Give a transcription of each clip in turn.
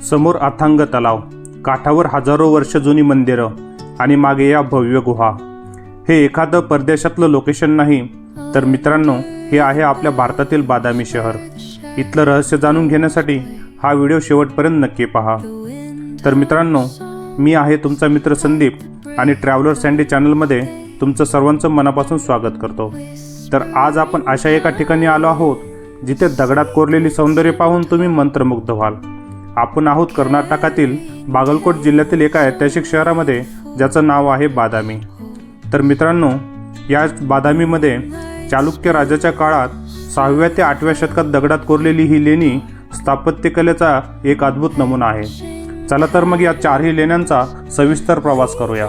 समोर अथांग तलाव, काठावर हजारो वर्ष जुनी मंदिरं आणि मागे या भव्य गुहा। हे एखादं परदेशातलं लोकेशन नाही, तर मित्रांनो हे आहे आपल्या भारतातील बादामी शहर। इथलं रहस्य जाणून घेण्यासाठी हा व्हिडिओ शेवटपर्यंत नक्की पहा। तर मित्रांनो, मी आहे तुमचा मित्र संदीप आणि ट्रॅव्हलर सँडी चॅनलमध्ये तुमचं सर्वांचं मनापासून स्वागत करतो। तर आज आपण अशा एका ठिकाणी आलो आहोत जिथे दगडात कोरलेली सौंदर्य पाहून तुम्ही मंत्रमुग्ध व्हाल। आपण आहोत कर्नाटकातील बागलकोट जिल्ह्यातील एका ऐतिहासिक शहरामध्ये, ज्याचं नाव आहे बादामी। तर मित्रांनो, या बादामीमध्ये चालुक्य राजाच्या काळात 6व्या ते 8व्या शतकात दगडात कोरलेली ही लेणी स्थापत्यकलेचा एक अद्भुत नमुना आहे। चला तर मग या चारही लेण्यांचा सविस्तर प्रवास करूया।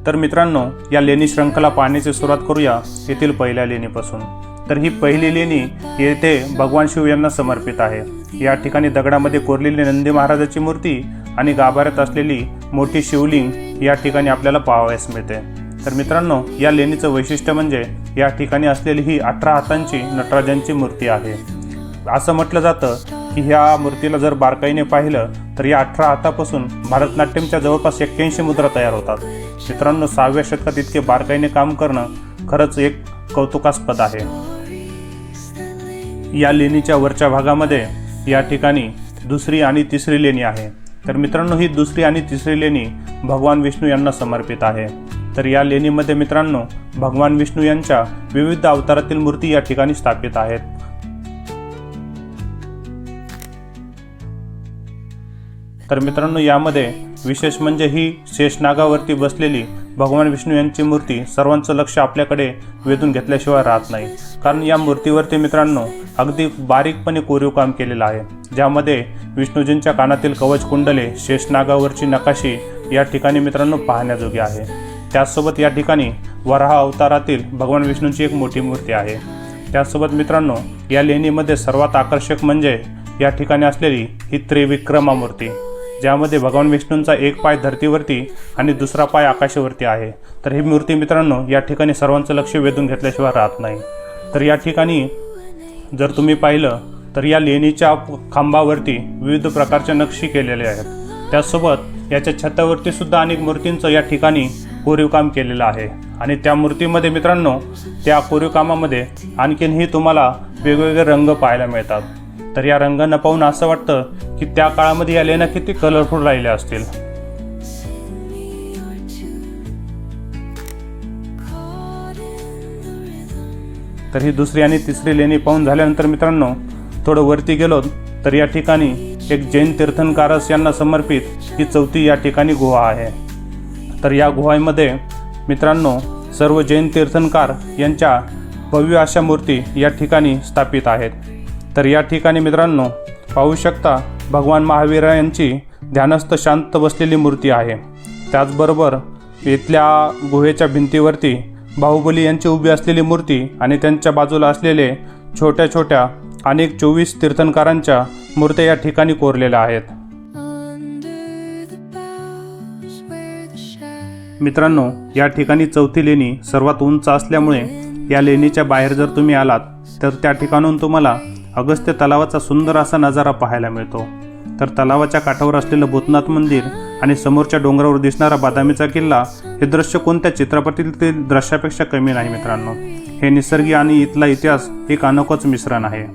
तर मित्रांनो, या लेणी श्रृंखला पाहण्याची सुरुवात करूया येथील पहिल्या लेणीपासून। तर ही पहिली लेणी येथे भगवान शिव यांना समर्पित आहे। या ठिकाणी दगडामध्ये कोरलेली नंदी महाराजाची मूर्ती आणि गाभाऱ्यात असलेली मोठी शिवलिंग या ठिकाणी आपल्याला पाहावयास मिळते। तर मित्रांनो, या लेणीचं वैशिष्ट्य म्हणजे या ठिकाणी असलेली ही 18 हातांची नटराजांची मूर्ती आहे। असं म्हटलं जातं की ह्या मूर्तीला जर बारकाईने पाहिलं तर या 18 हातापासून भरतनाट्यमच्या जवळपास 81 मुद्रा तयार होतात। मित्रांनो, 6व्या शतकात इतके बारकाईने काम करणं खरंच एक कौतुकास्पद आहे। या लेणीच्या वरच्या भागामध्ये या ठिकाणी दुसरी आणि तिसरी लेणी आहे। तर मित्रांनो, ही दुसरी आणि तिसरी लेणी भगवान विष्णू यांना समर्पित आहे। तर या लेणीमध्ये मित्रांनो भगवान विष्णू यांच्या विविध अवतारातील मूर्ती या ठिकाणी स्थापित आहेत। तर मित्रांनो, यामध्ये विशेष म्हणजे ही शेषनागावरती बसलेली भगवान विष्णू यांची मूर्ती सर्वांचं लक्ष आपल्याकडे वेधून घेतल्याशिवाय राहत नाही। कारण या मूर्तीवरती मित्रांनो अगदी बारीकपणे कोरीव काम केलेलं आहे, ज्यामध्ये विष्णूजींच्या कानातील कवच कुंडले, शेषनागावरची नकाशी या ठिकाणी मित्रांनो पाहण्याजोगी आहे। त्याचसोबत या ठिकाणी वराह अवतारातील भगवान विष्णूंची एक मोठी मूर्ती आहे। त्याचसोबत मित्रांनो, या लेणीमध्ये सर्वात आकर्षक म्हणजे या ठिकाणी असलेली ही त्रिविक्रमा मूर्ती, ज्यामध्ये भगवान विष्णूंचा एक पाय धरतीवरती आणि दुसरा पाय आकाशावरती आहे। तर ही मूर्ती मित्रांनो या ठिकाणी सर्वांचं लक्ष वेधून घेतल्याशिवाय राहत नाही। तर या ठिकाणी जर तुम्ही पाहिलं तर या लेणीच्या खांबावरती विविध प्रकारच्या नक्षी केलेल्या आहेत। त्याचसोबत याच्या छतावरती सुद्धा अनेक मूर्तींचं या ठिकाणी कोरीव काम केलेलं आहे। आणि त्या मूर्तीमध्ये मित्रांनो त्या कोरीव कामामध्ये आणखीनही तुम्हाला वेगवेगळे रंग पाहायला मिळतात। तर या रंगांना पाहून असं वाटतं की त्या काळामध्ये या लेण्या किती कलरफुल राहिल्या असतील। तर ही दुसरी आणि तिसरी लेणी पाहून झाल्यानंतर मित्रांनो थोडं वरती गेलो तर या ठिकाणी एक जैन तीर्थंकारस यांना समर्पित ही चौथी या ठिकाणी गुहा आहे। तर या गुहांमध्ये मित्रांनो सर्व जैन तीर्थंकार यांच्या भव्य अशा मूर्ती या ठिकाणी स्थापित आहेत। तर या ठिकाणी मित्रांनो पाहू शकता भगवान महावीर यांची ध्यानस्थ शांत बसलेली मूर्ती आहे। त्याचबरोबर इथल्या गुहेच्या भिंतीवरती बाहुबली यांची उभी असलेली मूर्ती आणि त्यांच्या बाजूला असलेले छोट्या छोट्या अनेक 24 तीर्थंकारांच्या मूर्त्या या ठिकाणी कोरलेल्या आहेत। मित्रांनो, या ठिकाणी चौथी लेणी सर्वात उंच असल्यामुळे या लेणीच्या बाहेर जर तुम्ही आलात तर त्या ठिकाणून तुम्हाला अगस्त्य तलावाचा सुंदर असा नजारा पाहायला मिळतो। तर तलावाच्या काठावर असलेलं भूतनाथ मंदिर आणि समोरच्या डोंगरावर दिसणारा बादामीचा किल्ला हे दृश्य कोणत्या चित्रपटातील दृश्यापेक्षा कमी नाही। मित्रांनो, हे निसर्गी आणि इथला इतिहास एक अनोखंच मिश्रण आहे।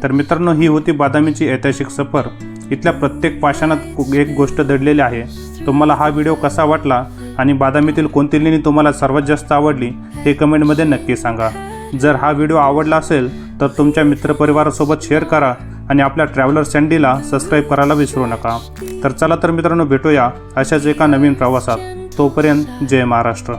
तर मित्रांनो, ही होती बादामीची ऐतिहासिक सफर। इथल्या प्रत्येक पाषाणात एक गोष्ट दडलेली आहे। तुम्हाला हा व्हिडिओ कसा वाटला आणि बादामीतील कोणती लेणी तुम्हाला सर्वात जास्त आवडली हे कमेंटमध्ये नक्की सांगा। जर हा व्हिडिओ आवडला असेल तर तुमच्या मित्रपरिवारासोबत शेअर करा आणि आपल्या ट्रॅव्हलर सँडीला सबस्क्राईब करायला विसरू नका। तर चला तर मित्रांनो, भेटूया अशाच एका नवीन प्रवासात। तोपर्यंत जय महाराष्ट्र।